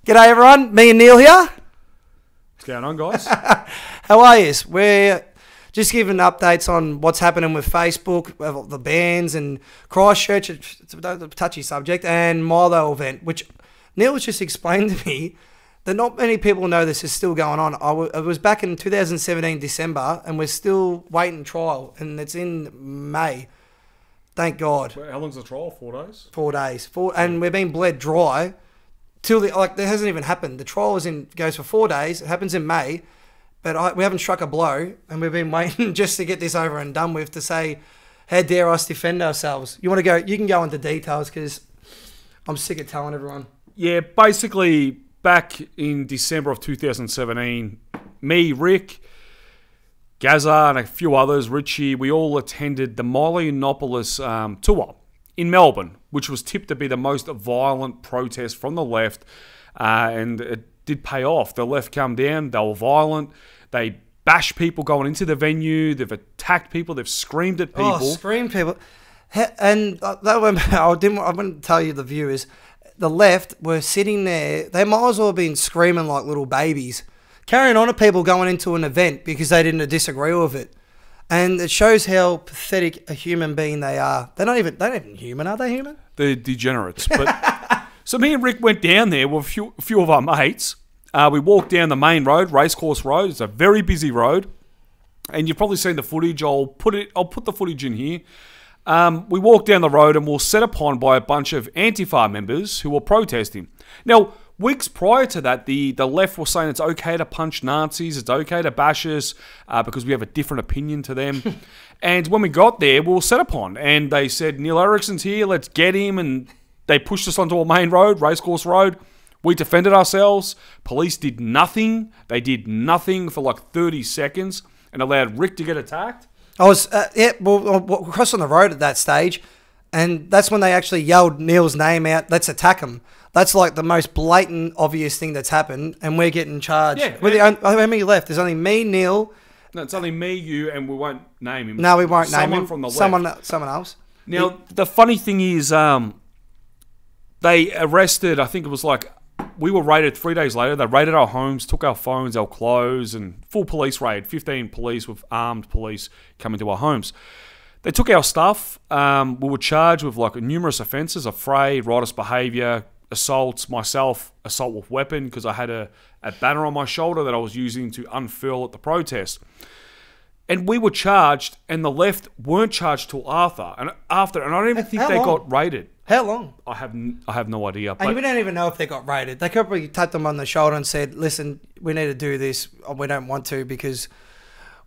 G'day everyone, me and Neil here. What's going on, guys? How are you? We're just giving updates on what's happening with Facebook, the bans and Christchurch, it's a touchy subject, and Milo event, which Neil was just explained to me that not many people know this is still going on. It was back in 2017 December and we're still waiting trial and it's in May. Thank God. How long's the trial? 4 days? 4 days. And we're being bled dry. That hasn't even happened. The trial goes for 4 days. It happens in May, but we haven't struck a blow, and we've been waiting just to get this over and done with to say, how dare us defend ourselves? You want to go? You can go into details because I'm sick of telling everyone. Yeah, basically back in December of 2017, me, Rick, Gaza, and a few others, Richie, we all attended the Milo tour in Melbourne, which was tipped to be the most violent protest from the left, and it did pay off. The left come down, they were violent, they bashed people going into the venue, they've attacked people, they've screamed at people. Oh, screamed people. And I wouldn't tell you the viewers, the left were sitting there, they might as well have been screaming like little babies, carrying on at people going into an event because they didn't disagree with it. And it shows how pathetic a human being they are. They're not even human, are they human? They're degenerates. But so me and Rick went down there with a few of our mates. We walked down the main road, Racecourse Road. It's a very busy road. And you've probably seen the footage. I'll put the footage in here. We walked down the road and were set upon by a bunch of Antifa members who were protesting. Now, weeks prior to that, the left were saying it's okay to punch Nazis, it's okay to bash us because we have a different opinion to them. And when we got there, we were set upon. And they said, Neil Erikson's here, let's get him. And they pushed us onto a main road, Racecourse Road. We defended ourselves. Police did nothing. They did nothing for like 30 seconds and allowed Rick to get attacked. I was, crossing the road at that stage. And that's when they actually yelled Neil's name out, let's attack him. That's like the most blatant, obvious thing that's happened, and we're getting charged. Yeah, how many left? There's only me, Neil. No, it's only me, you, and we won't name him. No, we won't name him. Someone from the left. Someone else. Now, the funny thing is, they arrested, I think it was like, we were raided 3 days later. They raided our homes, took our phones, our clothes, and full police raid. 15 police with armed police coming to our homes. They took our stuff. We were charged with like numerous offences, affray, riotous behaviour, assaults, myself, assault with weapon, because I had a banner on my shoulder that I was using to unfurl at the protest. And we were charged, and the left weren't charged till after. And I don't even think they got raided. How long? I have no idea. And we don't even know if they got raided. They could probably tapped them on the shoulder and said, listen, we need to do this. We don't want to because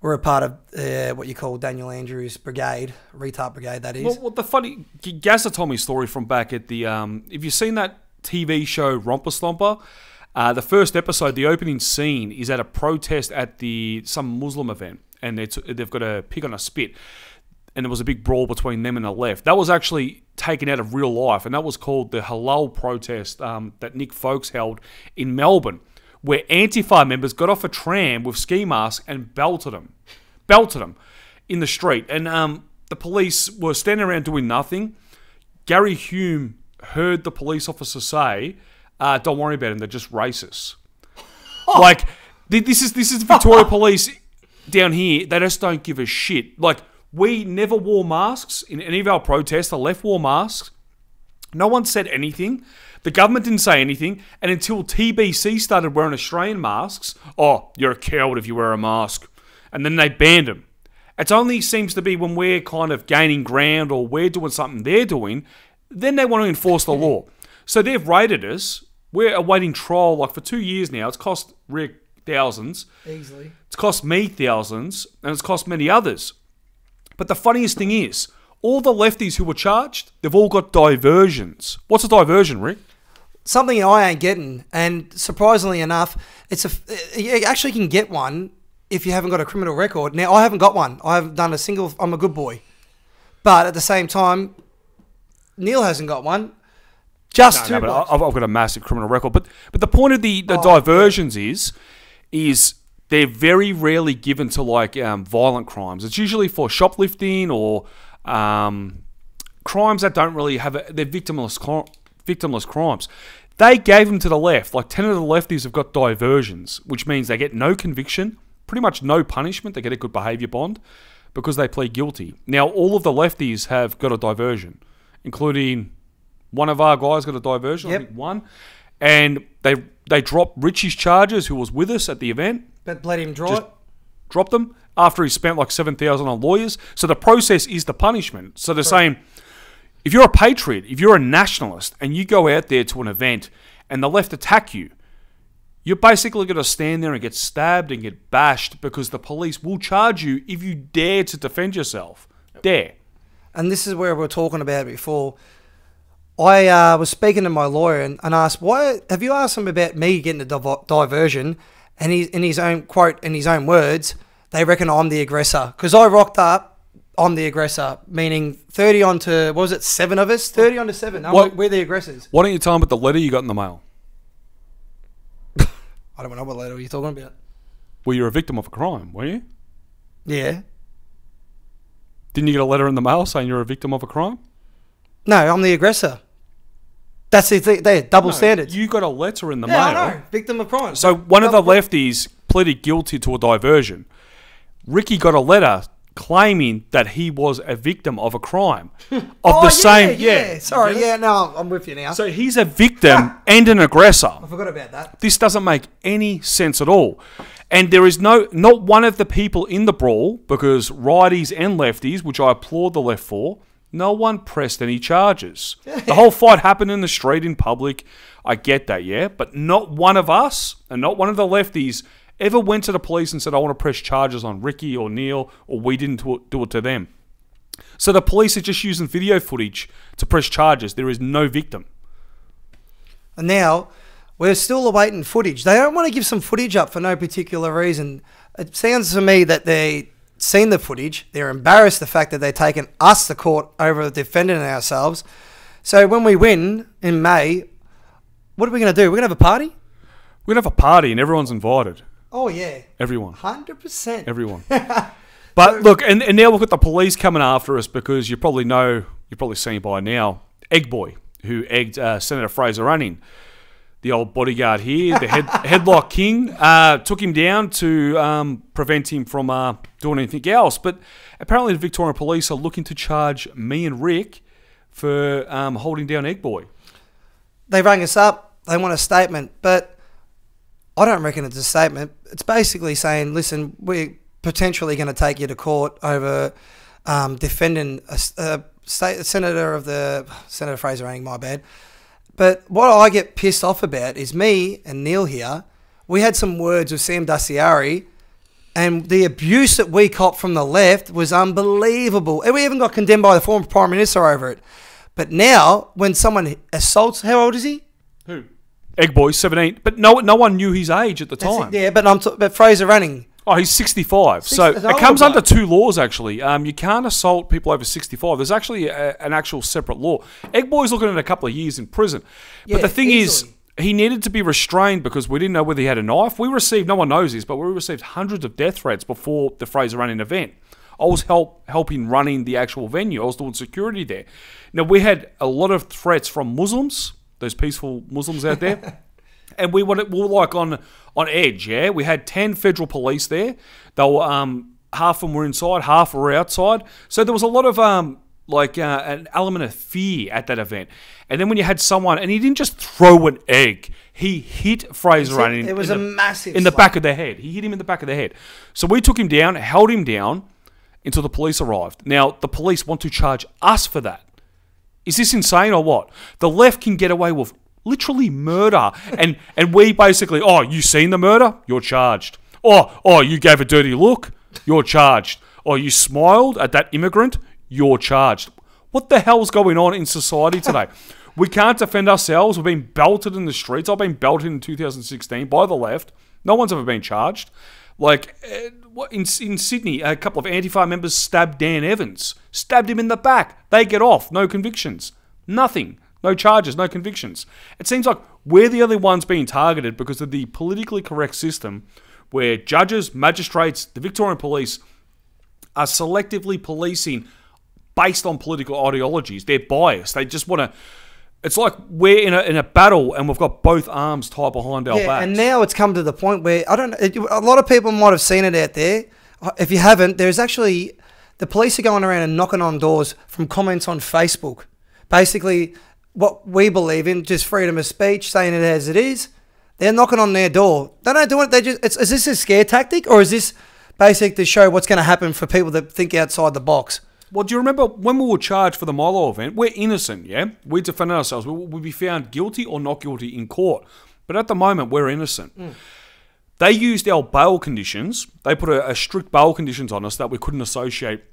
we're a part of what you call Daniel Andrews' brigade, retard brigade, that is. Well, the funny, Gaza told me a story from back at the, if you've seen that TV show Romper Stomper, the first episode, the opening scene is at a protest at some Muslim event, and they've got a pig on a spit, and there was a big brawl between them and the left. That was actually taken out of real life, and that was called the Halal protest that Nick Folks held in Melbourne, where Antifa members got off a tram with ski masks and belted them in the street. And the police were standing around doing nothing. Gary Hume heard the police officer say, don't worry about them, they're just racist. Like, this is Victoria Police down here. They just don't give a shit. Like, we never wore masks in any of our protests. The left wore masks. No one said anything. The government didn't say anything. And until TBC started wearing Australian masks, oh, you're a coward if you wear a mask. And then they banned them. It only seems to be when we're kind of gaining ground or we're doing something they're doing, then they want to enforce the law. So they've raided us. We're awaiting trial like for 2 years now. It's cost Rick thousands. Easily. It's cost me thousands. And it's cost many others. But the funniest thing is, all the lefties who were charged, they've all got diversions. What's a diversion, Rick? Something I ain't getting. And surprisingly enough, you actually can get one if you haven't got a criminal record. Now, I haven't got one. I haven't done I'm a good boy. But at the same time, Neil hasn't got one. I've got a massive criminal record. But the point of the diversions is they're very rarely given to like violent crimes. It's usually for shoplifting or crimes that don't really have they're victimless crimes. They gave them to the left. Like 10 of the lefties have got diversions, which means they get no conviction, pretty much no punishment. They get a good behaviour bond because they plead guilty. Now, all of the lefties have got a diversion, including one of our guys got a diversion, I think one. And they dropped Richie's charges, who was with us at the event. But let him draw it? Dropped them after he spent like $7,000 on lawyers. So the process is the punishment. So they're saying, if you're a patriot, if you're a nationalist, and you go out there to an event and the left attack you, you're basically going to stand there and get stabbed and get bashed because the police will charge you if you dare to defend yourself. Dare. And this is where we were talking about before. I was speaking to my lawyer and asked, "Why have you asked him about me getting a diversion?" And he, in his own quote, in his own words, they reckon I'm the aggressor because I rocked up. I'm the aggressor, meaning 30 on to, what was it, 7 of us? 30 on to 7. No, we're the aggressors. Why don't you tell them about the letter you got in the mail? I don't know what letter you're talking about. Well, you're a victim of a crime, were you? Yeah. Didn't you get a letter in the mail saying you're a victim of a crime? No, I'm the aggressor. That's the thing. They're double standards. You got a letter in the mail. I know. Victim of crime. So one of the lefties pleaded guilty to a diversion. Ricky got a letter claiming that he was a victim of a crime of the same. Sorry, no, I'm with you now. So he's a victim and an aggressor. I forgot about that. This doesn't make any sense at all. And there is not one of the people in the brawl, because righties and lefties, which I applaud the left for, no one pressed any charges. The whole fight happened in the street in public. I get that, yeah? But not one of us and not one of the lefties ever went to the police and said, I want to press charges on Ricky or Neil, or we didn't do it to them. So the police are just using video footage to press charges. There is no victim. And now we're still awaiting footage. They don't want to give some footage up for no particular reason. It sounds to me that they seen the footage. They're embarrassed the fact that they've taken us to court over defending ourselves. So when we win in May, what are we going to do? We're going to have a party? We're going to have a party and everyone's invited. Oh, yeah. Everyone. 100%. Everyone. But look, and now we've got the police coming after us because you've probably seen by now, Egg Boy, who egged Senator Fraser Anning, the old bodyguard here, the headlock king, took him down to prevent him from doing anything else. But apparently the Victorian police are looking to charge me and Rick for holding down Egg Boy. They rang us up. They want a statement, but I don't reckon it's a statement. It's basically saying, listen, we're potentially going to take you to court over defending a Senator Fraser Anning, my bad. But what I get pissed off about is me and Neil here. We had some words with Sam Daciari, and the abuse that we copped from the left was unbelievable. And we even got condemned by the former Prime Minister over it. But now, when someone assaults, how old is he? Who? Egg Boy, 17. But no one knew his age at the time. Yeah, but Fraser Anning. Oh, he's 65. So it comes under 2 laws, actually. You can't assault people over 65. There's actually an actual separate law. Egg Boy's looking at a couple of years in prison. But the thing is, he needed to be restrained because we didn't know whether he had a knife. No one knows this, but we received hundreds of death threats before the Fraser Anning event. I was helping running the actual venue. I was doing security there. Now, we had a lot of threats from Muslims, those peaceful Muslims out there. And we were like on edge, yeah? We had 10 federal police there. They were, half of them were inside, half were outside. So there was a lot of an element of fear at that event. And then when you had someone, and he didn't just throw an egg, he hit Fraser Anning. It was a massive in the back of the head. He hit him in the back of the head. So we took him down, held him down until the police arrived. Now, the police want to charge us for that. Is this insane or what? The left can get away with literally murder. And we basically, oh, you seen the murder? You're charged. Oh, you gave a dirty look? You're charged. Oh, you smiled at that immigrant? You're charged. What the hell's going on in society today? We can't defend ourselves. We've been belted in the streets. I've been belted in 2016 by the left. No one's ever been charged. Like, in Sydney, a couple of Antifa members stabbed Dan Evans. Stabbed him in the back. They get off. No convictions. Nothing. No charges, no convictions. It seems like we're the only ones being targeted because of the politically correct system where judges, magistrates, the Victorian police are selectively policing based on political ideologies. They're biased. They just want to It's like we're in a battle and we've got both arms tied behind our backs. And now it's come to the point where a lot of people might have seen it out there. If you haven't, there's actually the police are going around and knocking on doors from comments on Facebook. Basically, what we believe in, just freedom of speech, saying it as it is. They're knocking on their door. They don't do it. Is this a scare tactic, or is this basic to show what's going to happen for people that think outside the box? Well, do you remember when we were charged for the Milo event? We're innocent, yeah? We defended ourselves. We'll be found guilty or not guilty in court. But at the moment, we're innocent. They used our bail conditions. They put a strict bail conditions on us that we couldn't associate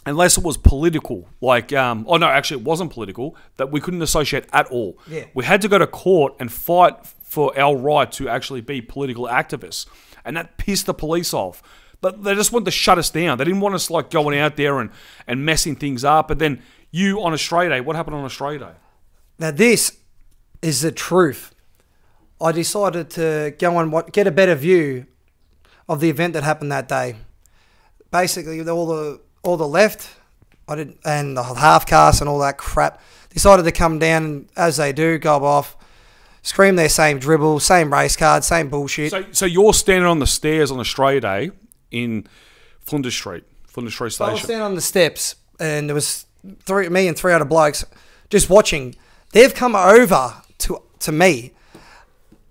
unless it was political. It wasn't political, that we couldn't associate at all. Yeah. We had to go to court and fight for our right to actually be political activists. And that pissed the police off. But they just wanted to shut us down. They didn't want us like going out there and messing things up. But then you on Australia Day, what happened on Australia Day? Now this is the truth. I decided to go and get a better view of the event that happened that day. Basically, all the left, and the half caste and all that crap decided to come down and, as they do, go off, scream their same dribble, same race card, same bullshit. So you're standing on the stairs on Australia Day in Flinders Street Station. I was standing on the steps, and there was me and three other blokes just watching. They've come over to me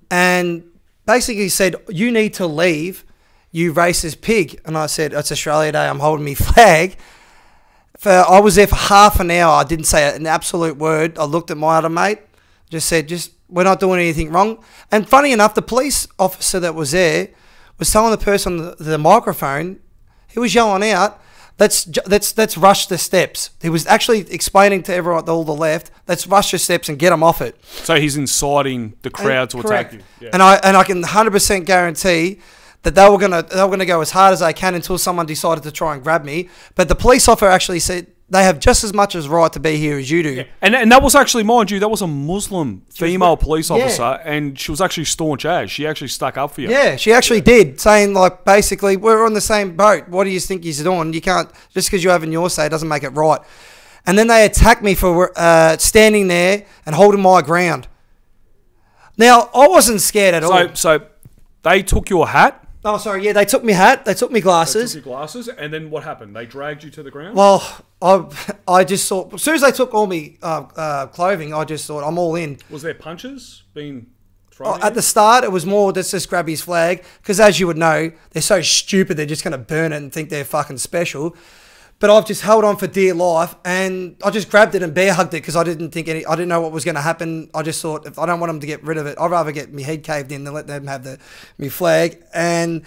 and basically said, "You need to leave, you racist pig." And I said, "It's Australia Day, I'm holding me flag." I was there for half an hour. I didn't say an absolute word. I looked at my other mate, just said, we're not doing anything wrong. And funny enough, the police officer that was there was telling the person on the microphone, he was yelling out, let's rush the steps. He was actually explaining to everyone, all the left, let's rush the steps and get them off it. So he's inciting the crowd to correct. attack you. Yeah. And I can 100% guarantee that they were gonna go as hard as they can until someone decided to try and grab me. But the police officer actually said they have just as much as right to be here as you do. Yeah. And that was actually, mind you, that was a Muslim female police officer, and she was actually staunch as. She actually stuck up for you. Yeah, she actually did, saying like basically, we're on the same boat. What do you think you're doing? You can't, just because you're having your say doesn't make it right. And then they attacked me for standing there and holding my ground. Now, I wasn't scared at all. So they took your hat. Oh, sorry. Yeah, they took me hat. They took me glasses. They took your glasses, and then what happened? They dragged you to the ground? Well, I just thought, as soon as they took all me clothing, I just thought, I'm all in. Was there punches being thrown at the start, it was more, let's just grab his flag. Because as you would know, they're so stupid, they're just going to burn it and think they're fucking special. But I've just held on for dear life, and I just grabbed it and bear hugged it because I didn't know what was going to happen. I just thought, if I don't want them to get rid of it, I'd rather get my head caved in than let them have my flag. And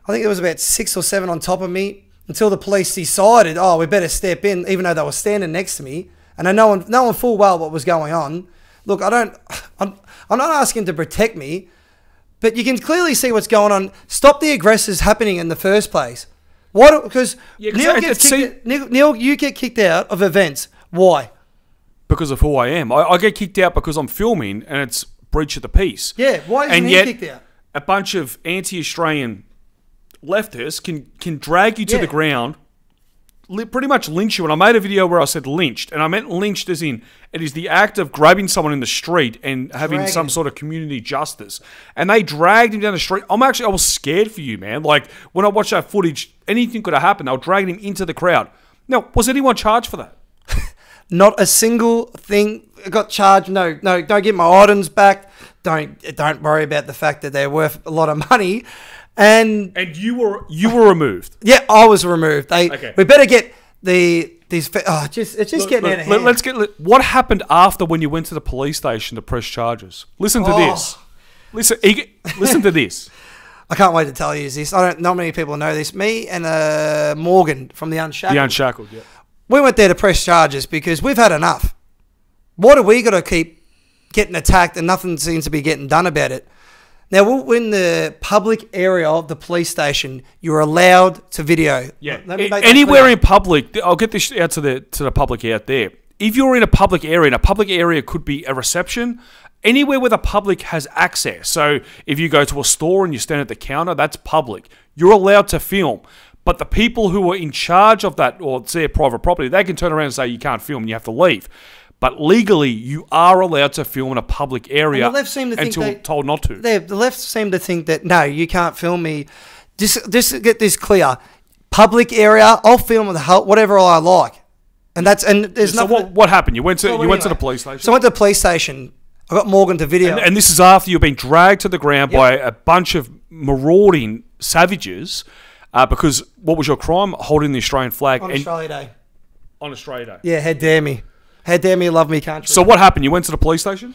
I think there was about 6 or 7 on top of me until the police decided, oh, we better step in, even though they were standing next to me. And I know full well what was going on. Look, I'm not asking to protect me, but you can clearly see what's going on. Stop the aggressors happening in the first place. What? Because Neil, you get kicked out of events. Why? Because of who I am. I get kicked out because I'm filming and it's breach of the peace. Yeah, why isn't he kicked out? A bunch of anti-Australian leftists can drag you to the ground, pretty much lynch you. And I made a video where I said lynched, and I meant lynched as in it is the act of grabbing someone in the street and having some sort of community justice. And they dragged him down the street. I was scared for you, man. Like when I watched that footage, anything could have happened. They were dragging him into the crowd. Now, was anyone charged for that? Not a single thing got charged. No, don't get my items back. Don't worry about the fact that they're worth a lot of money. And you were removed. Yeah, I was removed. We better get these. It's just getting out of hand. Let's get. What happened after when you went to the police station to press charges? Listen to this. Listen to this. I can't wait to tell you this. Not many people know this. Me and Morgan from the Unshackled. The Unshackled, yeah. We went there to press charges because we've had enough. What are we got to keep getting attacked and nothing seems to be getting done about it? Now, in the public area of the police station, you're allowed to video. Yeah, anywhere in public. I'll get this out to the public out there. If you're in a public area, and a public area could be a reception, anywhere where the public has access. So if you go to a store and you stand at the counter, that's public. You're allowed to film. But the people who are in charge of that, or it's their private property, they can turn around and say you can't film and you have to leave. But legally, you are allowed to film in a public area And the left seem to think until told not to. The left seem to think that, no, you can't film me. Just get this clear. Public area, I'll film whatever I like. And there's So nothing. what happened? You went to the police station. So I went to the police station. I got Morgan to video. And this is after you've been dragged to the ground by a bunch of marauding savages because what was your crime? Holding the Australian flag. On Australia Day. On Australia Day. Yeah, how dare me. How dare me love me country. So what happened? You went to the police station?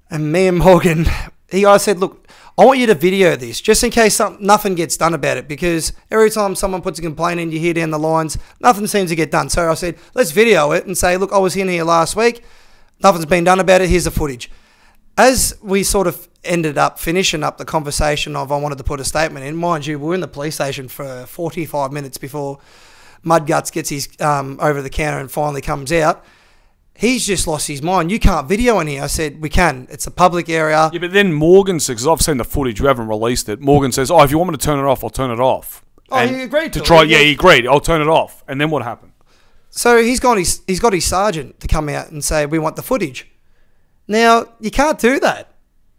And me and Morgan, I said, look, I want you to video this just in case nothing gets done about it, because every time someone puts a complaint in, you hear down the lines, nothing seems to get done. So I said, let's video it and say, look, I was in here last week. Nothing's been done about it. Here's the footage. As we sort of ended up finishing up the conversation of I wanted to put a statement in, mind you, we were in the police station for 45 minutes before Mudguts gets his over the counter and finally comes out. He's just lost his mind. You can't video in here. I said, we can. It's a public area. Yeah, but then Morgan says, because I've seen the footage, you haven't released it. Morgan says, if you want me to turn it off, I'll turn it off. And he agreed to try. Yeah, he agreed. I'll turn it off. And then what happened? So he's got his sergeant to come out and say, we want the footage. Now, you can't do that.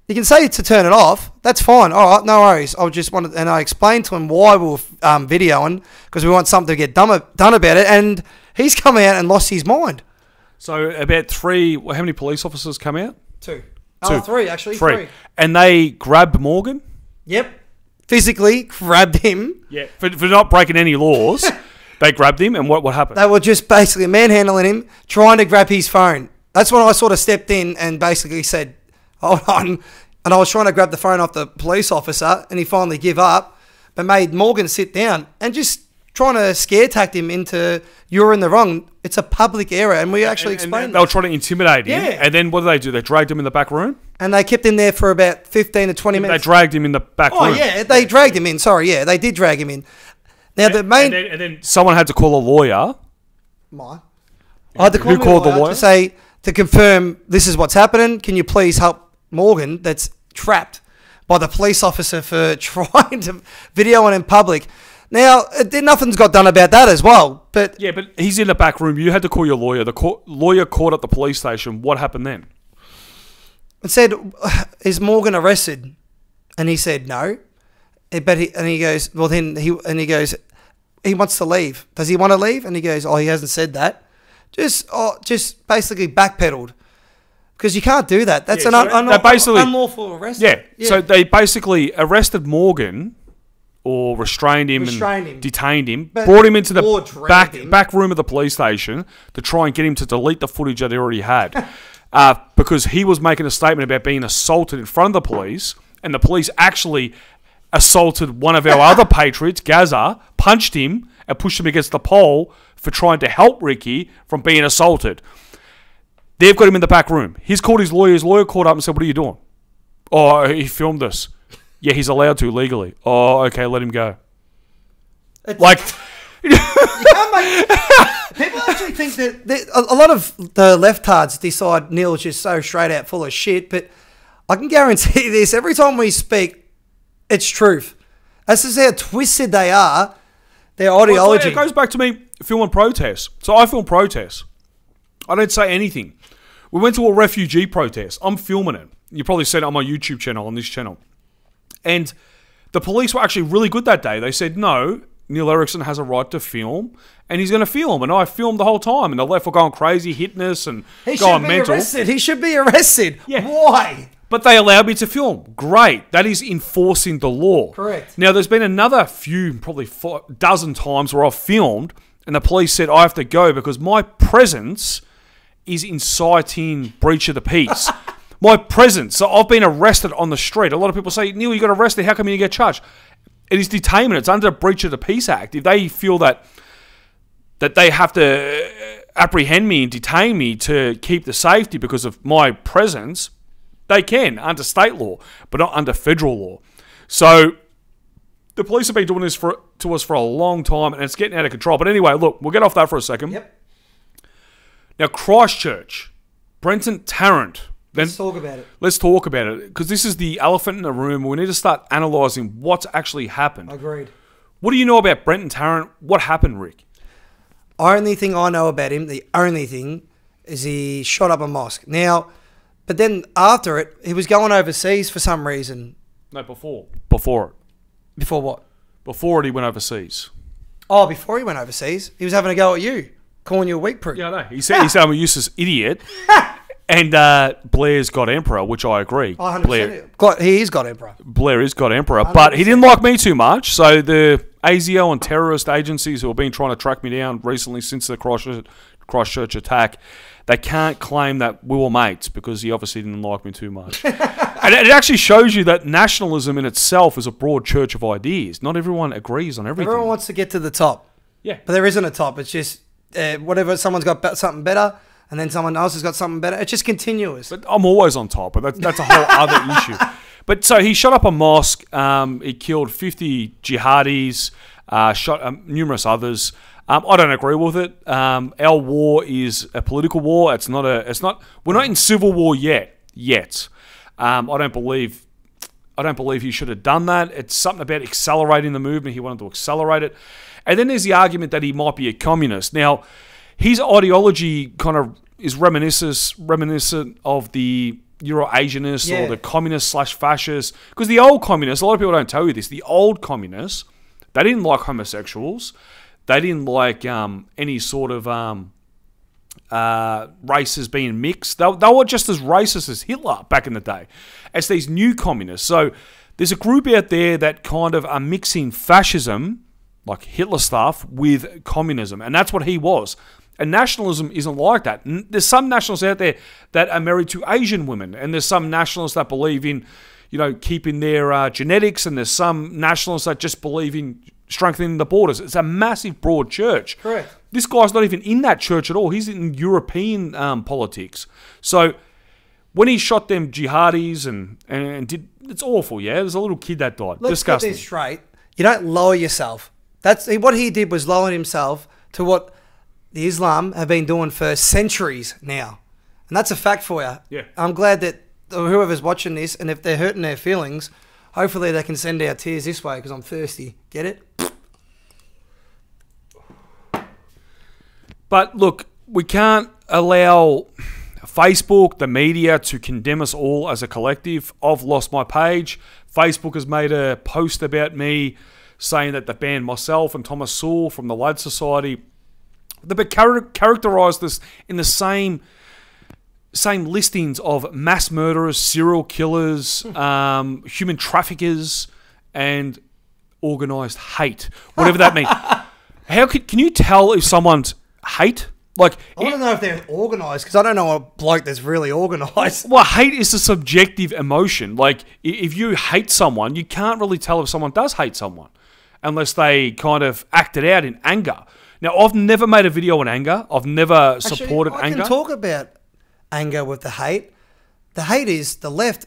You can say to turn it off. That's fine. All right, no worries. And I explained to him why we were videoing, because we want something to get done about it. And he's come out and lost his mind. So about how many police officers come out? Two. Three, actually. Three. And they grabbed Morgan? Yep. Physically grabbed him. Yeah. For not breaking any laws. They grabbed him, and what happened? They were just basically manhandling him, trying to grab his phone. That's when I sort of stepped in and basically said, hold on. And I was trying to grab the phone off the police officer, and he finally gave up, but made Morgan sit down and just trying to scare tactic him into, you're in the wrong. It's a public area, and we actually explained and they were trying to intimidate him. Yeah. And then what do? They dragged him in the back room? And they kept him there for about 15 to 20 minutes. They dragged him in the back room? Oh, yeah, they dragged him in. Sorry, yeah, they did drag him in. Now, the main... And then someone had to call a lawyer. I had to call the lawyer to say, to confirm this is what's happening. Can you please help Morgan that's trapped by the police officer for trying to video it in public? Now, nothing's got done about that as well. But yeah, but he's in the back room. You had to call your lawyer. The lawyer called at the police station. What happened then? It said, is Morgan arrested? And he said no. But he goes, well then, he goes, he wants to leave. Does he want to leave? And he goes, he hasn't said that. Just basically backpedaled. Because you can't do that. That's unlawful arrest. Yeah. So they basically arrested Morgan, or restrained him, detained him, brought him into the back room of the police station to try and get him to delete the footage that he already had. Because he was making a statement about being assaulted in front of the police, and the police actually assaulted one of our other patriots, Gaza, punched him and pushed him against the pole for trying to help Ricky from being assaulted. They've got him in the back room. He's called his lawyer. His lawyer called up and said, what are you doing? Oh, he filmed us. Yeah, he's allowed to legally. Oh, okay, let him go. People actually think that a lot of the leftards decide Neil's just so straight out full of shit, but I can guarantee this, every time we speak, it's truth. That's just how twisted they are, their ideology. It goes back to me filming protests. So I film protests. I don't say anything. We went to a refugee protest. I'm filming it. You probably seen it on my YouTube channel, on this channel. And the police were actually really good that day. They said, no, Neil Erikson has a right to film, and he's going to film. And I filmed the whole time. And the left were going crazy, hitting us and going mental. He should be arrested. Yeah. Why? But they allowed me to film. Great. That is enforcing the law. Correct. Now, there's been another few, probably a dozen times where I've filmed, and the police said I have to go because my presence is inciting breach of the peace. My presence. So I've been arrested on the street. A lot of people say, Neil, you got arrested. How come you get charged? It is detainment. It's under breach of the Peace Act. If they feel that they have to apprehend me and detain me to keep the safety because of my presence, they can under state law, but not under federal law. So the police have been doing this to us for a long time, and it's getting out of control. But anyway, look, we'll get off that for a second. Yep. Now, Christchurch, Brenton Tarrant. Let's talk about it. Let's talk about it, because this is the elephant in the room. We need to start analysing what's actually happened. Agreed. What do you know about Brenton Tarrant? What happened, Rick? Only thing I know about him, the only thing, is he shot up a mosque. Now, but then after it, he was going overseas for some reason. No, before it. Before what? Before it, he went overseas. Oh, before he went overseas, he was having a go at you, calling you a weak prick. Yeah, I know. He said I'm a useless idiot. And Blair's God Emperor, which I agree. Oh, 100%. He is God Emperor. Blair is God Emperor, but he didn't like me too much. So the ASIO and terrorist agencies who have been trying to track me down recently since the Christchurch attack, they can't claim that we were mates because he obviously didn't like me too much. And it actually shows you that nationalism in itself is a broad church of ideas. Not everyone agrees on everything. Everyone wants to get to the top. Yeah. But there isn't a top. It's just whatever, someone's got something better, and then someone else has got something better. It's just continuous. But I'm always on top, but that's a whole other issue. But so he shot up a mosque. He killed 50 jihadis, shot numerous others. I don't agree with it. Our war is a political war. It's not. We're not in civil war yet. I don't believe he should have done that. It's something about accelerating the movement. He wanted to accelerate it. And then there's the argument that he might be a communist. Now, his ideology kind of is reminiscent of the Euro-Asianists or the communist/fascists. Because the old communists, a lot of people don't tell you this, the old communists, they didn't like homosexuals. They didn't like any sort of races being mixed. They were just as racist as Hitler back in the day, as these new communists. So there's a group out there that kind of are mixing fascism, like Hitler stuff, with communism. And that's what he was. And nationalism isn't like that. There's some nationalists out there that are married to Asian women. And there's some nationalists that believe in, keeping their genetics. And there's some nationalists that just believe in strengthening the borders. It's a massive, broad church. Correct. This guy's not even in that church at all. He's in European politics. So when he shot them jihadis and did, it's awful, yeah? There's a little kid that died. Let's Disgusting. get this straight. You don't lower yourself. What he did was lower himself to what the Islam have been doing for centuries now. And that's a fact for you. Yeah. I'm glad that whoever's watching this, and if they're hurting their feelings, hopefully they can send our tears this way because I'm thirsty. Get it? But look, we can't allow Facebook, the media, to condemn us all as a collective. I've lost my page. Facebook has made a post about me saying that they banned myself and Thomas Sewell from the Lad Society. They've characterised us in the same listings of mass murderers, serial killers, human traffickers, and organised hate, whatever that means. How can you tell if someone's hate? Like, I want to know if they're organised because I don't know a bloke that's really organised. Well, hate is a subjective emotion. Like, if you hate someone, you can't really tell if someone does hate someone unless they kind of act it out in anger. Now, I've never made a video on anger. I've never supported anger. I can talk about anger with the hate. The hate is the left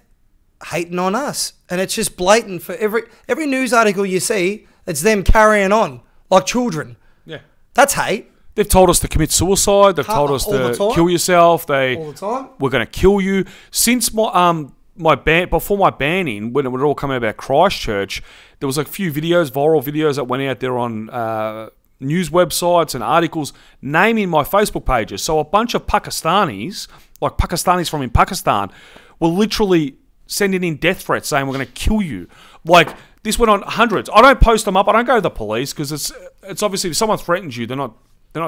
hating on us. And it's just blatant for every news article you see, it's them carrying on like children. Yeah. That's hate. They've told us to commit suicide. They've told us to kill yourself. All the time. We're going to kill you. Since before my banning, when it would all come out about Christchurch, there was a few viral videos that went out there on news websites and articles naming my Facebook pages. So a bunch of Pakistanis, like Pakistanis from in Pakistan, were literally sending in death threats saying we're going to kill you. Like, this went on hundreds. I don't post them up. I don't go to the police because it's obviously if someone threatens you, they're not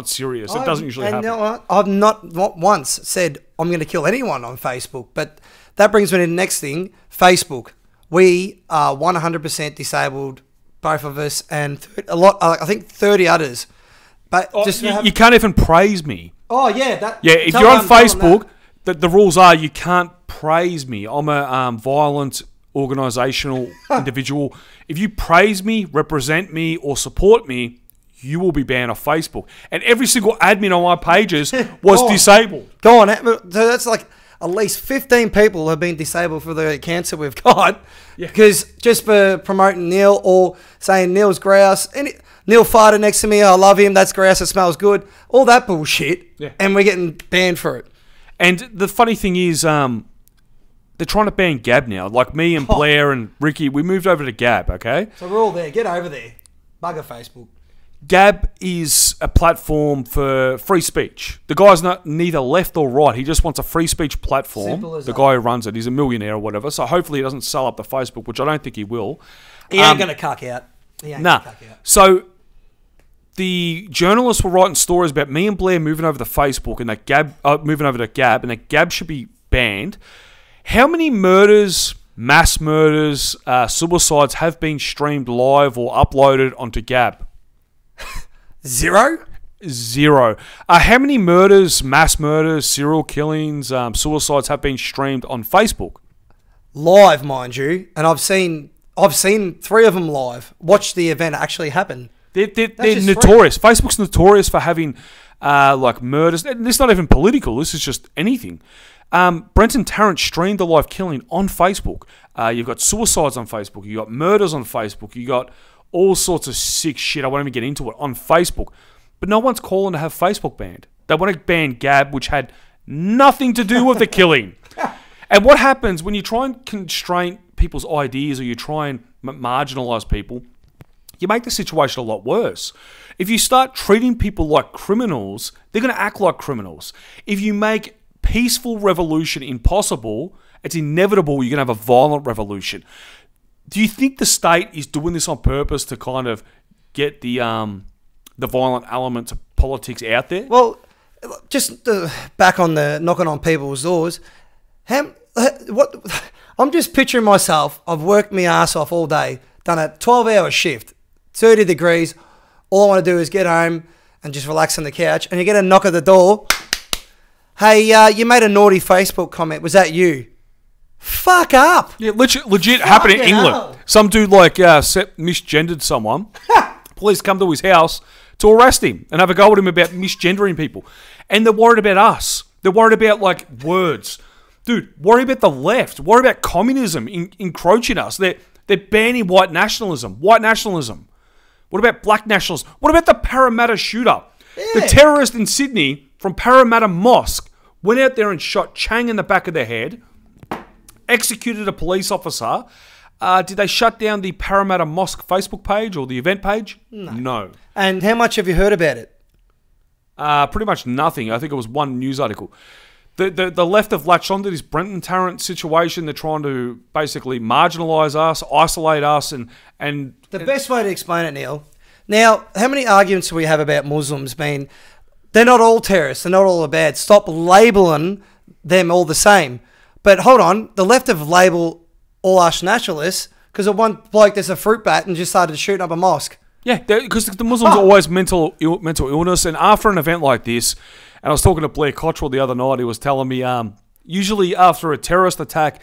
serious. It doesn't usually happen. You know what? I've not once said I'm going to kill anyone on Facebook. But that brings me to the next thing. Facebook. We are 100% disabled, both of us, and I think 30 others. But you can't even praise me. Oh, yeah. If you're on Facebook, the rules are you can't praise me. I'm a violent organisational individual. If you praise me, represent me, or support me, you will be banned off Facebook. And every single admin on my pages was disabled. Go on. So that's like at least 15 people have been disabled for the cancer we've got. Yeah. Because just for promoting Neil or saying Neil's grouse. Neil farted next to me. I love him. That's grouse. It smells good. All that bullshit. Yeah. And we're getting banned for it. And the funny thing is, they're trying to ban Gab now. Like me and Blair and Ricky, we moved over to Gab, okay? So we're all there. Get over there. Bugger Facebook. Gab is a platform for free speech. The guy's not neither left or right. He just wants a free speech platform. Simple as the that. guy who runs it, he's a millionaire or whatever. So hopefully he doesn't sell up the Facebook, which I don't think he will. He ain't going to cuck out. He ain't Nah. gonna cuck out. So the journalists were writing stories about me and Blair moving over to Facebook and that Gab moving over to Gab, and that Gab should be banned. How many murders, mass murders, suicides have been streamed live or uploaded onto Gab? Zero? Zero. How many murders, mass murders, serial killings, suicides have been streamed on Facebook? Live, mind you. And I've seen 3 of them live. Watch the event actually happen. They're just notorious. Facebook's notorious for having like murders. This is not even political. This is just anything. Brenton Tarrant streamed the live killing on Facebook. You've got suicides on Facebook. You've got murders on Facebook. You got all sorts of sick shit. I won't even get into it on Facebook. But no one's calling to have Facebook banned. They want to ban Gab, which had nothing to do with the killing. And what happens when you try and constrain people's ideas or you try and marginalise people, you make the situation a lot worse. If you start treating people like criminals, they're going to act like criminals. If you make peaceful revolution impossible, it's inevitable you're going to have a violent revolution. Do you think the state is doing this on purpose to kind of get the violent elements of politics out there? Well, just back on the knocking on people's doors. I'm just picturing myself. I've worked my ass off all day, done a 12-hour shift, 30 degrees. All I want to do is get home and just relax on the couch. And you get a knock at the door. Hey, you made a naughty Facebook comment. Was that you? Fuck up. Yeah, legit happened in England. hell. Some dude misgendered someone. Police come to his house to arrest him and have a go at him about misgendering people. And they're worried about us. They're worried about like words. Dude, worry about the left. Worry about communism encroaching us. They're banning white nationalism. White nationalism. What about black nationalism? What about the Parramatta shooter? Yeah. The terrorist in Sydney from Parramatta Mosque went out there and shot Chang in the back of the head, executed a police officer. Did they shut down the Parramatta Mosque Facebook page or the event page? No. And how much have you heard about it? Pretty much nothing. I think it was one news article. The left have latched onto this Brenton Tarrant situation. They're trying to basically marginalise us, isolate us, and The best way to explain it, Neil. Now, how many arguments do we have about Muslims being... They're not all terrorists. They're not all bad. Stop labelling them all the same. But hold on. The left have labelled all us nationalists because of one bloke that's a fruit bat and just started shooting up a mosque. yeah, because the Muslims are always mental illness. And after an event like this, and I was talking to Blair Cottrell the other night, he was telling me usually after a terrorist attack,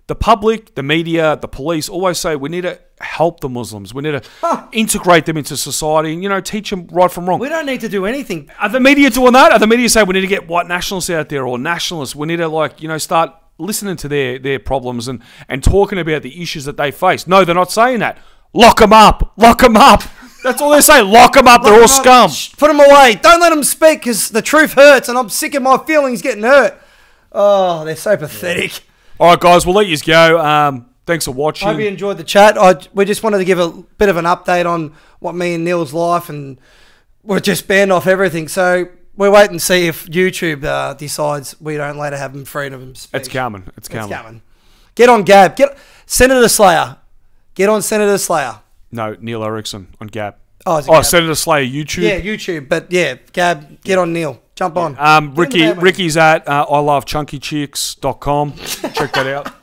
the public, the media, the police always say we need to help the Muslims. We need to integrate them into society and, teach them right from wrong. We don't need to do anything. Are the media doing that? Are the media saying we need to get white nationalists out there or nationalists? We need to start listening to their problems and talking about the issues that they face. No, they're not saying that. Lock them up. Lock them up. That's all they say. Lock them up. They're all scum. Put them away. Don't let them speak because the truth hurts and I'm sick of my feelings getting hurt. Oh, they're so pathetic. All right, guys, we'll let you go. Thanks for watching. I hope you enjoyed the chat. We just wanted to give a bit of an update on what me and Neil's life, and we're just banned off everything. So we're waiting to see if YouTube decides we don't later have them freedom of speech. It's coming. It's coming. Get on Gab. Get Senator Slayer. Get on Senator Slayer. No, Neil Erikson on Gab. Oh, is it Gab? Senator Slayer YouTube. Yeah, YouTube. But yeah, Gab, get on Neil. Jump on. Ricky's at ilovechunkychicks.com. Check that out.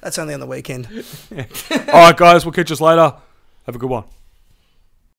That's only on the weekend. All right, guys, we'll catch us later. Have a good one.